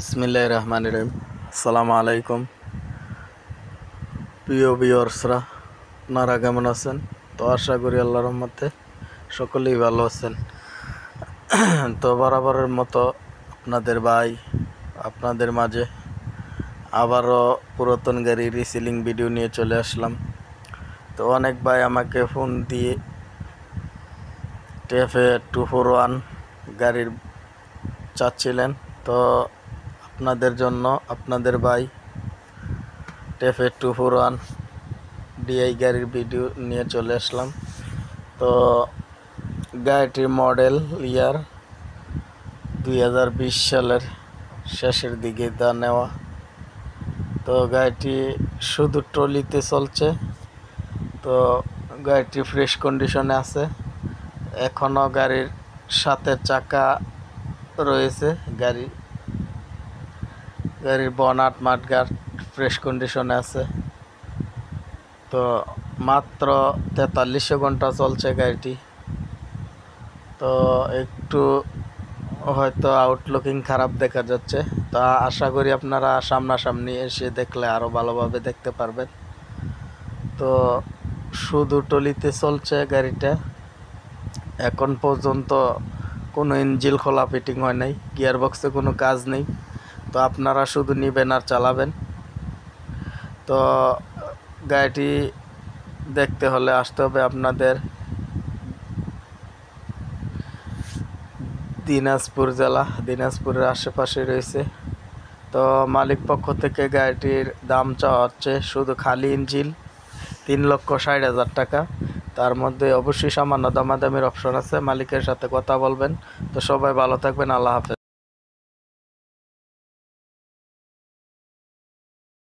বিসমিল্লাহির রহমানির রহিম। আসসালামু আলাইকুম প্রিয় ভিউয়ার্সরা, আপনারা কেমন আছেন? তো আশা করি আল্লাহর রহমতে সকলেই ভালো আছেন। তো বরাবরের মতো আপনাদের ভাই আপনাদের মাঝে আবারও পুরাতন গাড়ির রিসেলিং ভিডিও নিয়ে চলে আসলাম। তো অনেক ভাই আমাকে ফোন দিয়ে টেফে 241 গাড়ির চাচ্ছিলেন। তো আপনাদের জন্য আপনাদের ভাই টেফে 241 ডিআই গাড়ির ভিডিও নিয়ে চলে আসলাম। তো গাড়িটির মডেল ইয়ার 2020 সালের শেষের দিকে তা নেওয়া। তো গাড়িটি শুধু ট্রলিতে চলছে। তো গাড়িটি ফ্রেশ কন্ডিশনে আছে, এখনও গাড়ির সাথে চাকা রয়েছে, গাড়ির বনাট মাঠগার্ড ফ্রেশ কন্ডিশনে আছে। তো মাত্র 4300 ঘন্টা চলছে গাড়িটি। তো একটু হয়তো আউটলুকিং খারাপ দেখা যাচ্ছে, তা আশা করি আপনারা সামনাসামনি এসে দেখলে আরও ভালোভাবে দেখতে পারবেন। তো শুধু টলিতে চলছে গাড়িটা, এখন পর্যন্ত কোনো ইঞ্জিন খোলা ফিটিং হয় নাই, গিয়ার বক্সে কোনো কাজ নেই। তো আপনারা শুধু নেবেন আর চালাবেন। তো গাড়িটি দেখতে হলে আসতে হবে আপনাদের দিনাজপুর জেলা, দিনাজপুরের আশেপাশে রয়েছে। তো মালিক পক্ষ থেকে গাড়িটির দাম চাওয়া হচ্ছে শুধু খালি ইঞ্জিন 3,60,000 টাকা। তার মধ্যে অবশ্যই সামান্য দামাদামির অপশন আছে, মালিকের সাথে কথা বলবেন। তো সবাই ভালো থাকবেন, আল্লাহ হাফেজ।